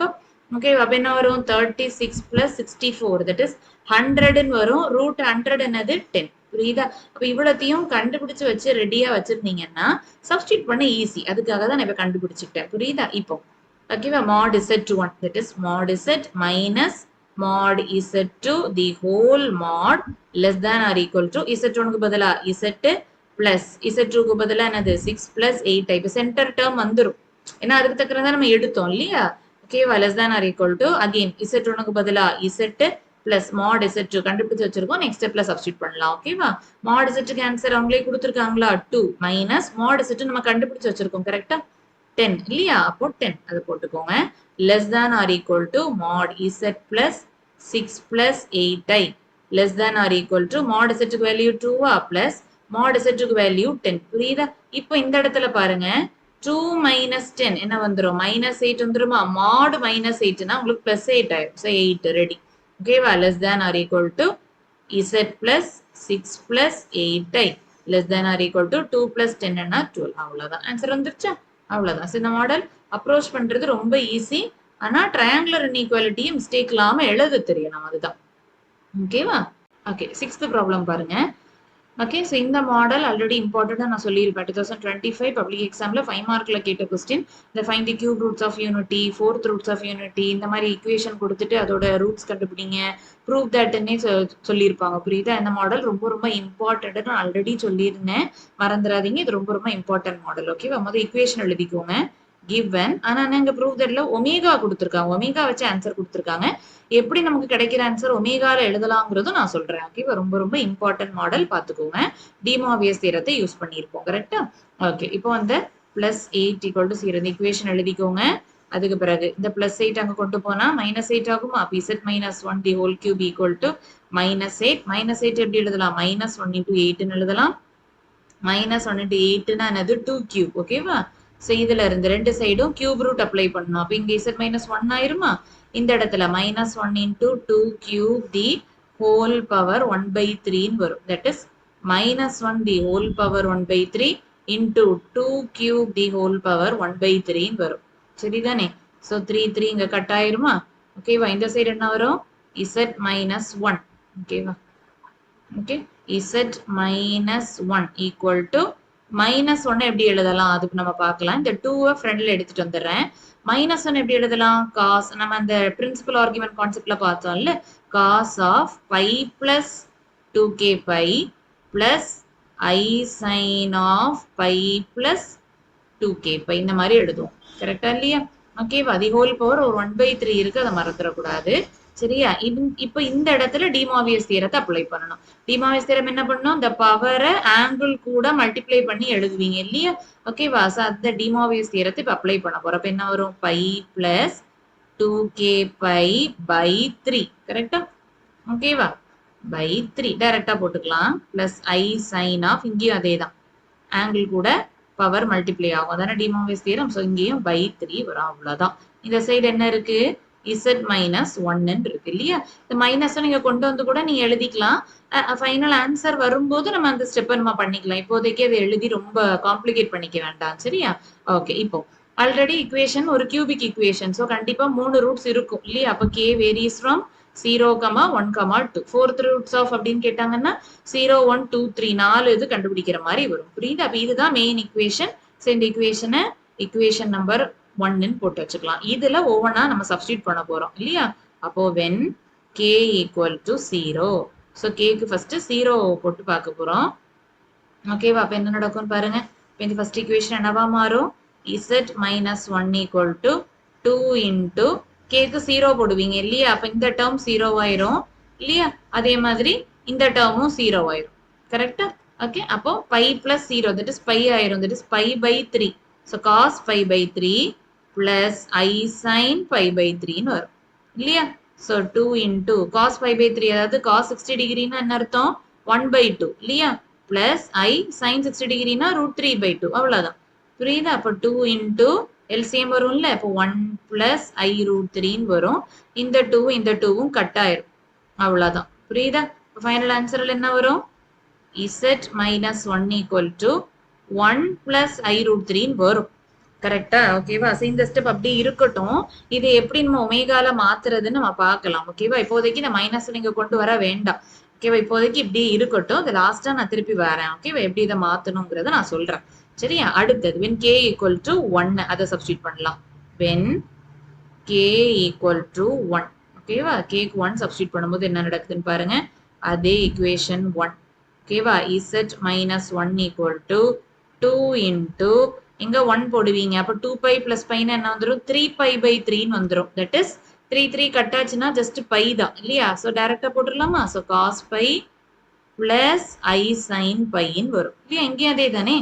[SPEAKER 1] ஓகே அப்ப என்ன வரும்? 36 plus 64 that is 100 வரும். root 100 என்னது? 10. புரியுதா? அப்ப இவ்வளத்தையும் கண்டுபிடிச்சு வச்சு ரெடியா வச்சிருந்தீங்கன்னா சப்ஸ்டிட் பண்ண ஈஸி. அதுக்காக தான் நான் இப்ப கண்டுபிடிச்சிட்டேன். புரியுதா? இப்போ ஓகேவா? mod z1 that is mod z minus mod z2 the whole mod less than or equal to z1க்கு பதிலா z plus z2க்கு பதிலா என்னது? 6 plus 8 இப்ப சென்டர் டேர்ம் வந்துரும். ஏன்னா அதுக்கு தக்கறதா நம்ம எடுத்தோம் இல்லையா? ஓகேவா? less than or equal to again z1க்கு பதிலா z plus mod z2 கண்டுபிடிச்சு வச்சிருக்கோம். நெக்ஸ்ட் ஸ்டெப்ல சப்ஸ்டிட் பண்ணலாம். ஓகேவா? mod z-க்கு ஆன்சர் அவங்களே கொடுத்திருக்காங்களா? 2 minus mod z நம்ம கண்டுபிடிச்சு வச்சிருக்கோம். கரெக்ட்டா? 10 இல்லையா? அப்போ 10 அது போட்டுக்கோங்க. less than or equal to mod z plus 6 plus 8i less than or equal to mod z-க்கு வேல்யூ 2 plus mod z-க்கு வேல்யூ 10. புரியுதா? இப்போ இந்த இடத்துல பாருங்க 2 minus 10 என்ன வந்துரும்? minus 8 வந்துருமா? mod minus 8னா உங்களுக்கு plus 8 ஆயிடும். So 8 ready. ஓகேவா? less than or equal to z plus 6 plus 8i less than or equal to 2 plus 10 என்ன 12. அவ்வளவுதான். ஆன்சர் வந்துருச்சா? அவ்வளவுதான். இந்த மாடல் அப்ரோச் பண்றது ரொம்ப ஈஸி. ஆனா ட்ரையாங்குலர் இன்இக்வாலிட்டியை மிஸ்டேக் இல்லாம எழுத தெரியணும். அதுதான். ஓகேவா? ஓகே 6th ப்ராப்ளம் பாருங்க. ஓகே ஸோ இந்த மாடல் ஆல்ரெடி இம்பார்ட்டண்டாக நான் சொல்லியிருப்பேன். 2025 பப்ளிக் எக்ஸாமில் 5 மார்க்கில் கேட்ட கொஸ்டின் இந்த find the cube roots of unity 4th roots of unity இந்த மாதிரி ஈக்குவேஷன் கொடுத்துட்டு அதோட ரூட்ஸ் கண்டுபிடிங்க ப்ரூவ் தட்னே சொல்லியிருப்பாங்க. புரியுதா? இந்த மாடல் ரொம்ப ரொம்ப இம்பார்ட்டன்ட் நான் ஆல்ரெடி சொல்லியிருந்தேன். மறந்துடாதீங்க. இது ரொம்ப ரொம்ப இம்பார்ட்டன்ட் மாடல். ஓகேவா? முதல் ஈக்குவேஷன் எழுதிக்கோங்க. given ஆனா இங்க ப்ரூவ் தட்ல ஒமேகா கொடுத்துருக்காங்க. ஒமேகா வச்சு ஆன்சர் கொடுத்துருக்காங்க. எப்படி நமக்கு கிடைக்கிற ஆன்சர் ஒமேகால எழுதலாங்கிறதும் நான் சொல்றேன். ஓகேவா? ரொம்ப ரொம்ப இம்பார்ட்டன்ட் மாடல் பார்த்துக்கோங்க. டி மோர்வியஸ் தியரத்தை யூஸ் பண்ணியிருப்போம். கரெக்டா? ஓகே இப்போ வந்து +8 = 0 இந்த ஈக்குவேஷன் எழுதிக்கோங்க. அதுக்கு பிறகு இந்த +8 அங்க கொண்டு போனா -8 ஆகுமா? அப்ப z - 1 the whole cube equal to -8. -8 எப்படி எழுதலாம்? -1 × 8 ன்னு எழுதலாம். -1 × 8 னா என்னது? 2 cube. ஓகேவா? சோ இதுல இருந்து ரெண்டு சைடும் கியூப் ரூட் அப்ளை பண்ணணும். அப்ப இங்க z - 1 ஆயிருமா? இந்த இடத்துல -1 × 2 cube the whole power 1/3 ன்னு வரும். That is -1 the whole power 1/3 into 2 cube the whole power 1/3 ன்னு வரும். சரிதானே? சோ 3 இங்க கட் ஆயிருமா? ஓகேவா? இந்த சைடு என்ன வரும்? z - 1. ஓகேவா? ஓகே z - 1 equal to -1 எப்படி எழுதலாம்? அதுக்கு நம்ம பார்க்கலாம். இந்த 2 ஃப்ரண்ட்ல எடுத்துட்டு வந்துடுறேன். -1 எப்படி எழுதலாம்? cos நம்ம அந்த பிரின்சிபல் ஆர்குமெண்ட் கான்செப்ட்ல பார்த்தோம்ல cos of pi plus 2k pi plus I sin of pi plus 2k pi இந்த மாதிரி எழுதுவோம். கரெக்டா இல்லையா? ஓகேவா? தி ஹோல் பவர் ஒரு 1/3 இருக்கு. அதை மறந்துடக்கூடாது. சரியா? இப்ப இந்த இடத்துல டிமாவியஸ் தியரத்தை அப்ளை பண்ணணும். டிமாவியஸ் தியரம் என்ன பண்ணணும்? இந்த பவரை ஆங்கிள் கூட மல்டிப்ளை பண்ணி எழுதுவீங்க இல்லையா? ஓகேவா? சோ அந்த டிமாவியஸ் தியரத்தை இப்ப அப்ளை பண்ண போறோம். அப்ப என்ன வரும்? Pi plus 2k pi by 3. கரெக்டா? ஓகேவா? பை 3 டைரக்டா போட்டுக்கலாம். பிளஸ் ஐ சைன் ஆஃப், இங்கேயும் அதே தான். ஆங்கிள் கூட பவர் மல்டிப்ளை ஆகும். அதான டிமாவியஸ் தியரம். ஸோ இங்கேயும் பை 3 வரும். அவ்வளவுதான். இந்த சைடு என்ன இருக்கு? z மைனஸ் 1 இருக்கு இல்லையா? இந்த மைனஸ் நீங்க கொண்டு வந்து கூட நீங்க எழுதிக்கலாம். ஃபைனல் ஆன்சர் வரும்போது நம்ம அந்த ஸ்டெப்பை நம்ம பண்ணிக்கலாம். இப்போதைக்கு அதை எழுதி ரொம்ப காம்ப்ளிகேட் பண்ணிக்க வேண்டாம். சரியா? ஓகே. இப்போ ஆல்ரெடி இக்குவேஷன் ஒரு கியூபிக் இக்குவேஷன். ஸோ கண்டிப்பா 3 ரூட்ஸ் இருக்கும் இல்லையா? அப்ப k varies from 0, 1, 2. Fourth roots of அப்படின்னு கேட்டாங்கன்னா 0, 1, 2, 3 4 இது கண்டுபிடிக்கிற மாதிரி வரும். புரியுது? அப்ப இதுதான் மெயின் இக்குவேஷன். ஸோ இந்த இக்குவேஷனை இக்குவேஷன் நம்பர் 1ன்னு போட்டு வச்சுக்கலாம். இதுல ஒவ்வொன்றா நம்ம சப்ஸ்டியூட் பண்ண போறோம் இல்லையா? அப்போ when k equal to 0. So cake first 0 போட்டு பார்க்க போறோம். ஓகேவா? அப்ப என்ன நடக்கும்னு பாருங்க. இப்போ இந்த ஃபர்ஸ்ட் இக்குவேஷன் என்னவா மாறும்? z minus 1 equal to 2 into கேக்கு 0 போடுவீங்க இல்லையா? அப்ப இந்த டேர்ம் 0 ஆயிரும் இல்லையா? அதே மாதிரி இந்த டேர்மும் 0 ஆயிரும். கரெக்டா? ஓகே. அப்போ pi plus 0 that is pi ஆயிரும். That is pi by 3. So cos pi by 3 plus i sine pi by 3ன்னு வரும் இல்லையா? So 2 into cos pi by 3, அதாவது காஸ் 60 டிகிரின்னு என்ன அர்த்தம்? 1 பை 2 இல்லையா? பிளஸ் ஐ சைன் 60 டிகிரினா √3 பை 2. அவ்வளவுதான். புரியுதா? அப்போ 2 இன்டூ எல்சிஎம் வரும்ல, அப்போ 1 பிளஸ் ஐ √3ன்னு வரும். இந்த 2 இந்த 2வும் கட் ஆயிரும். அவ்வளவுதான். புரியுதா? ஃபைனல் ஆன்சர்ல என்ன வரும்? z minus 1 equal to 1 plus i √3ன்னு வரும். கரெக்டா? ஓகேவா? இந்த ஸ்டெப் அப்படி இருக்கட்டும். இது எப்படி நம்ம ஒமேகால மாத்துறதுன்னு நம்ம பார்க்கலாம். ஓகேவா? இப்போதைக்கு இந்த மைனஸ் நீங்க கொண்டு வர வேண்டாம். ஓகேவா? இப்போதைக்கு இப்படி இருக்கட்டும். இது லாஸ்டா நான் திருப்பி வரேன். ஓகேவா? எப்படி இதை மாத்தணுங்கிறத நான் சொல்றேன். சரியா? அடுத்தது when k equal to 1 அதை சப்ஸ்டியூட் பண்ணலாம். when k equal to 1. ஓகேவா? k க்கு 1 சப்ஸ்டியூட் பண்ணும்போது என்ன நடக்குதுன்னு பாருங்க. அதே equation 1. ஓகேவா? z minus 1 equal to 2 into இங்க 1 போடுவீங்க. அப்ப 2 பை பிளஸ் பைன்னு என்ன வந்துடும்? 3 பை பை 3ன்னு வந்துடும். தட் இஸ் 3 3 கட் ஆச்சுன்னா ஜஸ்ட் பை தான் இல்லையா? ஸோ டைரக்டா போட்டுடலாமா? So cos pi plus i sine பைன்னு வரும் இல்லையா? இங்கேயும் அதே தானே?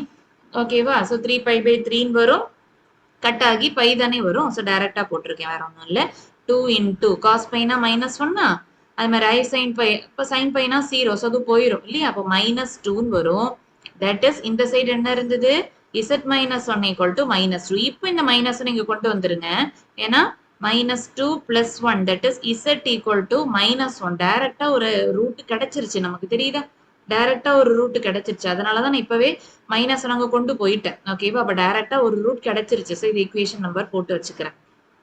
[SPEAKER 1] ஓகேவா? ஸோ 3 பை பை 3ன்னு வரும். கட் ஆகி பை தானே வரும். ஸோ டைரக்டா போட்டிருக்கேன், வேற ஒன்றும் இல்லை. 2 இன்டூ காஸ் பைனா மைனஸ் 1. அது மாதிரி ஐ சைன் பை, இப்போ சைன் பைனா 0. ஸோ அது போயிடும் இல்லையா? அப்போ மைனஸ் 2ன்னு வரும். தட் இஸ் இந்த சைடு என்ன இருந்தது? z minus 1 equal to minus 2. இப்போ இந்த மைனஸ் நீங்க கொண்டு வந்துருங்க. ஏன்னா minus 2 plus 1 that is z equal to minus 1. டைரக்டா ஒரு ரூட் கிடைச்சிருச்சு நமக்கு. தெரியுதா? டைரக்டா ஒரு ரூட் கிடைச்சிருச்சு. அதனாலதான் நான் இப்பவே மைனஸ் நாங்க கொண்டு போயிட்டேன். ஓகேவா? அப்ப டைரக்டா ஒரு ரூட் கிடைச்சிருச்சு. ஸோ இது ஈக்குவேஷன் நம்பர் போட்டு வச்சுக்கிறேன்.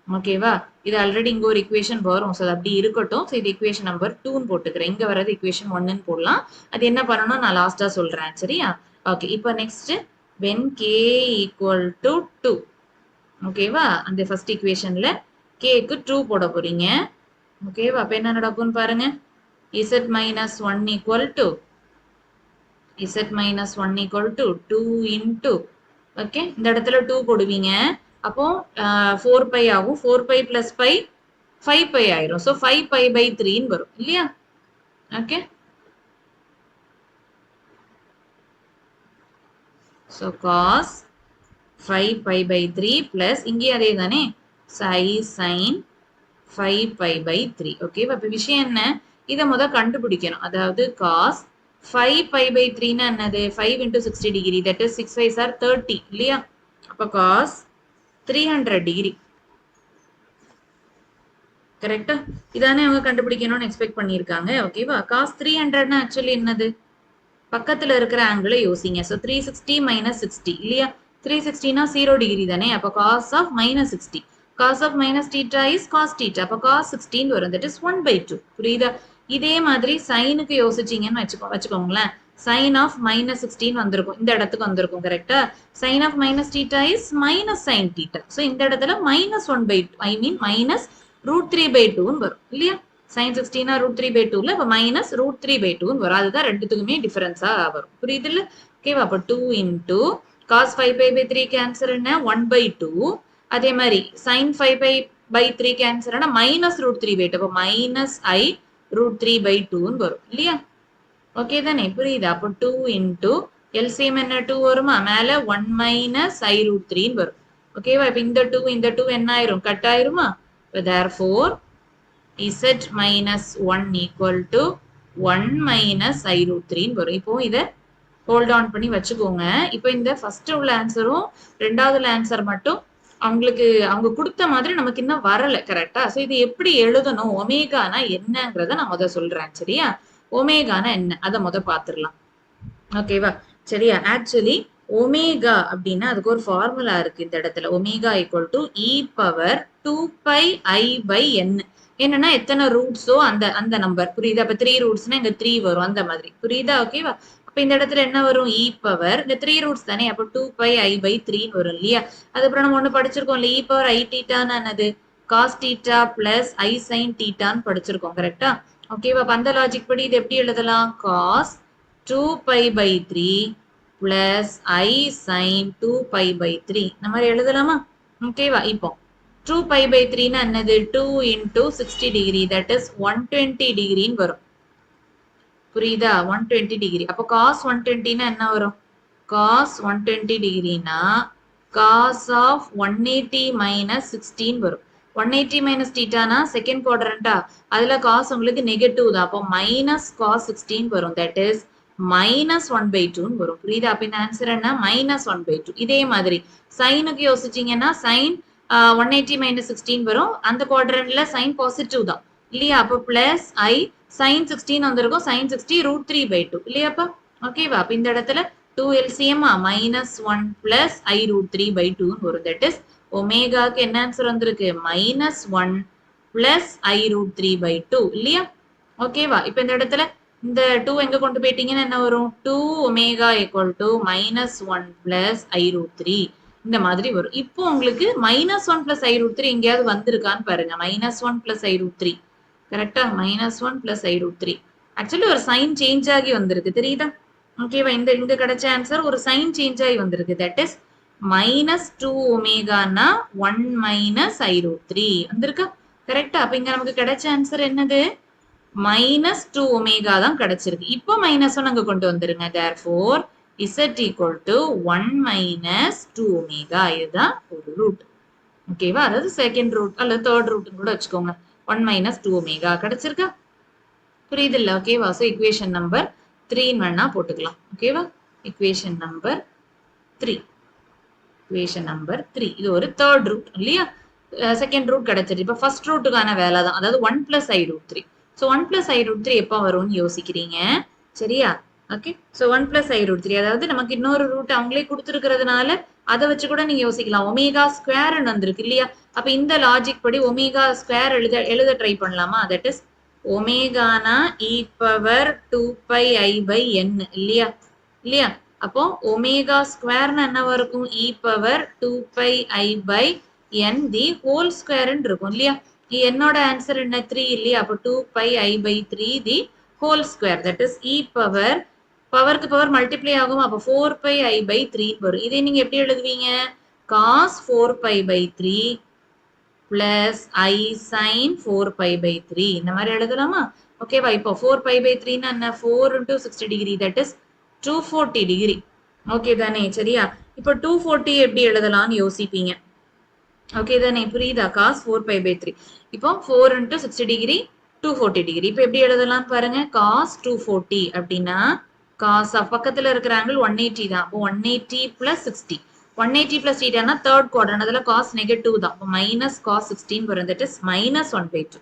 [SPEAKER 1] ஓகேவா? இது ஆல்ரெடி இங்க ஒரு ஈக்குவேஷன் வரும். ஸோ அது அப்படி இருக்கட்டும். ஸோ இது ஈக்குவேஷன் நம்பர் 2ன்னு போட்டுக்கிறேன். இங்க வர்றது ஈக்குவேஷன் 1ன்னு போடலாம். அது என்ன பண்ணணும் நான் லாஸ்டா சொல்றேன். சரியா? ஓகே. இப்போ next when k equal to 2. ஓகேவா? அந்த ஃபர்ஸ்ட் ஈக்குவேஷன்ல k க்கு 2 போட போறீங்க. ஓகேவா? அப்ப என்ன நடக்கும்னு பாருங்க. z minus 1 equal to z minus 1 equal to 2 into, okay, இந்த இடத்துல 2 போடுவீங்க. அப்போ 4 பை ஆகும். 4 பை பிளஸ் பை 5 பை ஆயிரும். ஸோ 5 பை பை 3ன்னு வரும் இல்லையா? Okay. So cos 5 pi by 3 plus இங்கேயும் அதே தானே? I sine 5 pi by 3. ஓகேவா? இப்போ விஷயம் என்ன? இதை முதல் கண்டுபிடிக்கணும். அதாவது காஸ் 5 பை பை 3ன்னா என்னது? 5 into 60 degree. That is 6 5s are 30 இல்லையா? அப்போ காஸ் 300 டிகிரி. கரெக்டா? இதானே அவங்க கண்டுபிடிக்கணும்னு எக்ஸ்பெக்ட் பண்ணியிருக்காங்க. ஓகேவா? காஸ் 300ன்னா ஆக்சுவலி என்னது? பக்கத்துல இருக்கிற ஆங்கிளை யோசிங்க. ஸோ 360 மைனஸ் 60 இல்லையா? 360னா 0 டிகிரி தானே? அப்போ cos of minus 60. Cos of minus theta is cos theta. அப்போ காஸ் 16 வரும். That is 1/2. புரியுதா? இதே மாதிரி சைனுக்கு யோசிச்சிங்கன்னு வச்சுக்கோங்களேன். சைன் ஆஃப் மைனஸ் 16 வந்திருக்கும். இந்த இடத்துக்கு வந்திருக்கும். கரெக்டா? Sine of minus theta is minus sine theta. So இந்த இடத்துல மைனஸ் 1/2, ஐ மீன் மைனஸ் √3/2ன்னு வரும் இல்லையா? சைன் 16 √3/2ல இப்போ மைனஸ் √3/2ன்னு வரும். அதுதான் ரெண்டுத்துக்குமே டிஃபரன்ஸா வரும். புரியுது இல்ல? ஓகேவா? அப்போ 2 into cos 5 pi by 3 cancel என்ன? 1/2. அதே மாதிரி சைன் 5 பை by 3 கேன்சல் ஆனா minus root 3 by 2. அப்போ minus I root 3 by 2 வரும் இல்லையா? ஓகே தானே, புரியுதா? அப்போ 2 into LCM என்ன 2 வருமா, மேல 1 minus I root 3 வரும். ஓகேவா? இப்போ இந்த 2 என்ன ஆயிரும், கட் ஆயிருமா? therefore Z minus 1 equal to 1 minus I root 3 வரும். இப்போ இதை ஹோல்ட் ஆன் பண்ணி வச்சுக்கோங்க. இப்போ இந்த ஃபர்ஸ்ட் உள்ள ஆன்சரும் ரெண்டாவதுல ஆன்சர் மட்டும் அவங்களுக்கு அவங்க கொடுத்த மாதிரி நமக்கு இன்னும் வரல, கரெக்டா? ஸோ இது எப்படி எழுதணும், ஒமேகானா என்னங்கிறத நான் முத சொல்றேன், சரியா? ஒமேகானா என்ன அதை முத பாத்துடலாம், ஓகேவா? சரியா? ஆக்சுவலி ஒமேகா அப்படின்னா அதுக்கு ஒரு ஃபார்முலா இருக்கு இந்த இடத்துல. Omega equal to E power 2πi/n. என்னன்னா எத்தனை ரூட்ஸோ அந்த அந்த நம்பர், புரியுதா? அப்ப 3 ரூட்ஸ்னா இங்க 3 வரும், அந்த மாதிரி, புரியுதா? ஓகேவா? அப்ப இந்த இடத்துல என்ன வரும், இ பவர் இந்த 3 ரூட்ஸ் தானே, அப்ப 2πi/3 வரும் இல்லையா? அதுக்கப்புறம் நம்ம ஒண்ணு படிச்சிருக்கோம், இ பவர் ஐ தீட்டான்னு என்னது, cos theta plus i sign தீட்டான்னு படிச்சிருக்கோம், கரெக்டா? ஓகேவா? அப்ப அந்த லாஜிக் படி இது எப்படி எழுதலாம், காஸ் 2π/3 plus I sin 2π/3 இந்த மாதிரி எழுதலாமா? ஓகேவா? இப்போ 2π/3 னா என்னது, 2 into 60 degree, that is 120 degree வரும், புரியுதா? 120 degree. அப்போ cos 120 னா என்ன வரும், cos 120 degree னா cos of 180 minus 16 வரும். 180 minus theta னா செகண்ட் குவாட்ரண்டா, அதுல cos உங்களுக்கு நெகட்டிவ் தான், அப்போ minus cos 16 வரும், that is minus 1/2 வரும், புரியுதா? அப்ப இந்த ஆன்சர் என்ன, minus 1/2. இதே மாதிரி சைனுக்கு யோசிச்சீங்கன்னா சைன் 180 minus 16 வரும், அந்த குவாட்ரண்ட்ல சைன் பாசிட்டிவ் தான் இல்லையா? அப்போ பிளஸ் ஐ சைன் 16 வந்திருக்கும், சைன் 60 ரூட் 3/2 இல்லையாப்பா? ஓகேவா? அப்ப இந்த இடத்துல 2 LCM minus 1 plus I root 3/2 வரும், that is ஒமேகாக்கு என்ன ஆன்சர் வந்திருக்கு, minus 1 plus I root 3/2 இல்லையா? ஓகேவா? இப்ப இந்த இடத்துல இந்த 2 எங்க கொண்டு போயிட்டீங்கன்னா என்ன வரும், 2 omega equal to minus 1 plus I root 3 இந்த மாதிரி வரும். இப்போ உங்களுக்கு minus 1 plus I root 3 எங்கேயாவது வந்திருக்கான்னு பாருங்க, minus 1 plus I root 3, கரெக்டா? minus 1 plus I root 3 actually ஒரு சைன் சேஞ்ச் ஆகி வந்திருக்கு, தெரியுதா? ஓகேவா? இந்த இங்க கிடைச்ச ஆன்சர் ஒரு சைன் சேஞ்ச் ஆகி வந்திருக்கு, that is minus 2 ஒமேகானா 1 minus I root 3 வந்திருக்கா, கரெக்டா? அப்ப இங்க நமக்கு கிடைச்ச ஆன்சர் என்னது, minus 2 ஒமேகா தான் கிடைச்சிருக்கு. இப்போ minus 1 அங்க கொண்டு வந்துருங்க, therefore Z equal to 1 minus 2 omega, இதுதான் ஒரு ரூட், ஓகேவா? அதாவது செகண்ட் ரூட் அல்லது தேர்ட் ரூட்னு கூட வச்சுக்கோங்க. 1 minus 2 ஒமேகா கிடைச்சிருக்கா, புரியுது இல்ல? ஓகேவா? ஸோ இக்குவேஷன் நம்பர் 3 வேணா போட்டுக்கலாம், ஓகேவா? இக்குவேஷன் நம்பர் 3, இக்குவேஷன் நம்பர் 3 இது ஒரு தேர்ட் ரூட் இல்லையா? செகண்ட் ரூட் கிடைச்சிருக்கு. இப்போ ஃபர்ஸ்ட் ரூட்டுக்கான வேலை தான், அதாவது 1 plus I root 3. So 1 plus I root 3 எப்போ வரும்னு யோசிக்கிறீங்க, சரியா? Okay, so 1 plus I root 3, அதாவது நமக்கு இன்னொரு ரூட் அவங்களே கொடுத்துருக்கிறதுனால அதை வச்சு கூட நீங்க யோசிக்கலாம். ஒமேகா ஸ்கொயர்னு வந்திருக்கு இல்லையா? அப்ப இந்த லாஜிக் படி ஒமேகா ஸ்கொயர் எழுத ட்ரை பண்ணலாமா? தட் இஸ் ஒமேகானா இ பவர் 2πi/n இல்லையா? இல்லையா? அப்போ ஒமேகா ஸ்கொயர்னு என்னவா இருக்கும், இ பவர் 2πi/n தி ஹோல் ஸ்கொயர்னு இருக்கும் இல்லையா? என்னோட ஆன்சர் என்ன, 3 இல்லையா? அப்போ 2πi/3 the whole square, that is e power, பவருக்கு பவர் மல்டிப்ளை ஆகும், அப்போ 4πi/3 வரும். இதை நீங்க எப்படி எழுதுவீங்க, cos 4π/3 plus I sin 4π/3 இந்த மாதிரி எழுதலாமா? ஓகேவா? இப்போ 4π/3 னா என்ன, 4 into 60 degree, that is 240 degree. Okay தானே? சரியா? இப்போ 240 எப்படி எழுதலாம்னு யோசிப்பீங்க, ஓகே தானே? புரியுதா? cos 4π/3, இப்போ 4 into 60 degree 240 degree. இப்போ எப்படி எழுதலாம் பாருங்க, cos 240 அப்படின்னா cos பக்கத்துல இருக்கிற ஆங்கிள் 180 தான், அப்போ 180 plus 60, 180 plus theta third quadrant, அதுல cos நெகட்டிவ் தான், அப்போ minus cos 16 வரும், that is minus 1/2.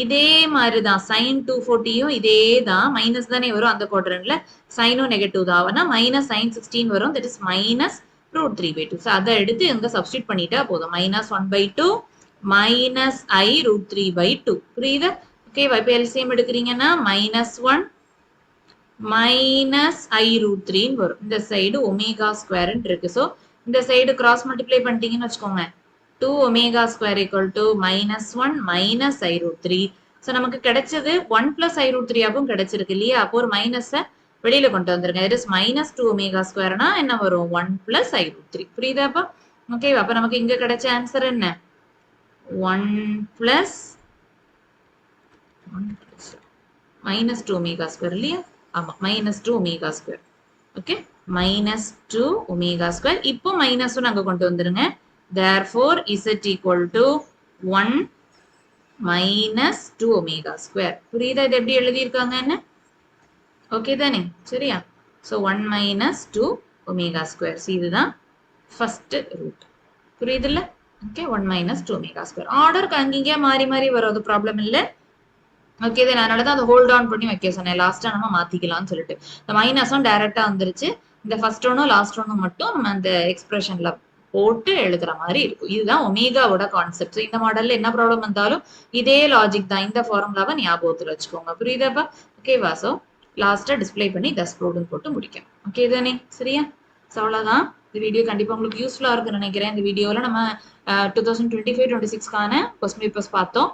[SPEAKER 1] இதே மாதிரி தான் sin 240யும் இதே தான், மைனஸ் தானே வரும் அந்த குவாட்ரண்ட்ல, சைனும் நெகட்டிவ் தான், ஆனா minus sin 16 வரும், that is minus root 3/2. So அதை எடுத்து எங்க சப்ஸ்டிட் பண்ணிட்டா போதும், minus 1/2 minus I root 3/2, புரியுதா? ஓகேவா? இப்போ எல்சிஎம் எடுக்கிறீங்கன்னா minus 1 minus I root 3 வரும், இந்த சைடு ஒமேகா ஸ்கொயர் இருக்கு. ஸோ இந்த சைடு கிராஸ் மல்டிப்ளை பண்ணிட்டீங்கன்னு வச்சுக்கோங்க, 2 omega square equal to minus 1 minus I root 3. So நமக்கு கிடைச்சது 1 plus I root 3 ஆகவும் கிடைச்சிருக்கு இல்லையா? அப்போ ஒரு மைனஸை வெளியில கொண்டு வந்துருங்க, that is minus 2 ஒமேகா ஸ்கொயர்னா என்ன வரும், 1 plus I root 3, புரியுதாப்பா? ஓகேவா? அப்ப நமக்கு இங்க கிடைச்ச ஆன்சர் என்ன, 1 plus minus 2 omega square இல்லையா? ஆமா minus 2 omega square. Okay minus 2 omega square. இப்போ minus 1 அங்க கொண்டு வந்துருங்க. Therefore z equal to 1 minus 2 omega square. புரியுதா இது எப்படி எழுதியிருக்காங்கன்னு? ஓகே தானே சரியா? So 1 minus 2 omega square. இதுதான் ஃபர்ஸ்ட் ரூட். புரியுதுல்ல? Okay 1 minus 2 omega square. Order அங்கீங்க மாறி மாறி வரும், அது ப்ராப்ளம் இல்லை. ஓகே தான், அதனால தான் அதை ஹோல்ட் ஆன் பண்ணி வைக்க சொன்னேன். லாஸ்டா நம்ம மாத்திக்கலாம்னு சொல்லிட்டு. இந்த மைனஸும் டைரக்டா வந்துருச்சு. இந்த ஃபர்ஸ்ட் ஒன்னும் லாஸ்ட் ஒன்னும் மட்டும் நம்ம அந்த எக்ஸ்பிரஷன்ல போட்டு எழுதுற மாதிரி இருக்கும். இதுதான் ஒமேகாவோட கான்செப்ட். இந்த மாடல்ல என்ன ப்ராப்ளம் வந்தாலும் இதே லாஜிக் தான். இந்த ஃபார்முலாவை ஞாபகத்துல வச்சுக்கோங்க. புரியுதாப்பா? ஓகேவா? ஸோ லாஸ்டா டிஸ்பிளே பண்ணி தஸ் ப்ரூவ்னு போட்டு முடிக்கும். ஓகே தானே சரியா? ஸோ அவ்வளோதான். இந்த வீடியோ கண்டிப்பா உங்களுக்கு யூஸ்ஃபுல்லா இருக்குன்னு நினைக்கிறேன். இந்த வீடியோல நம்ம 2025-26க்கான கொஸ்டின் பேப்பர்ஸ் பார்த்தோம்.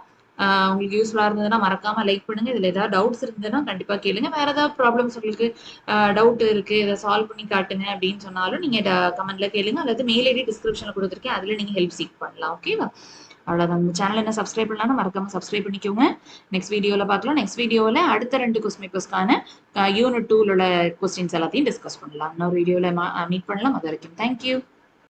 [SPEAKER 1] உங்களுக்கு யூஸ்ஃபுல்லா இருந்ததுன்னா மறக்காம லைக் பண்ணுங்க. இதுல ஏதாவது டவுட்ஸ் இருந்ததுன்னா கண்டிப்பா கேளுங்க. வேற ஏதாவது ப்ராப்ளம்ஸ் உங்களுக்கு டவுட் இருக்கு, இதை சால்வ் பண்ணி காட்டுங்க அப்படின்னு சொன்னாலும் நீங்க கமெண்ட்ல கேளுங்க, அல்லது மெயில் ஐடி டிஸ்கிரிப்ஷன்ல கொடுத்துருக்கேன், அதுல நீங்க ஹெல்ப் சீக் பண்ணலாம். ஓகேவா? அவ்வளவுதான். இந்த சேனல் என்ன சப்ஸ்கிரைப் பண்ணலாம் மறக்காம சப்ஸ்கிரைப் பண்ணிக்கோங்க. நெக்ஸ்ட் வீடியோல பார்க்கலாம். நெக்ஸ்ட் வீடியோல அடுத்த 2 கொஸ்டின் பேப்பர்ஸ்க்கான யூனிட் 2 உள்ள கொஸ்டின்ஸ் எல்லாத்தையும் டிஸ்கஸ் பண்ணலாம். இன்னொரு வீடியோல மீட் பண்ணலாம். அது வரைக்கும் தேங்க்யூ.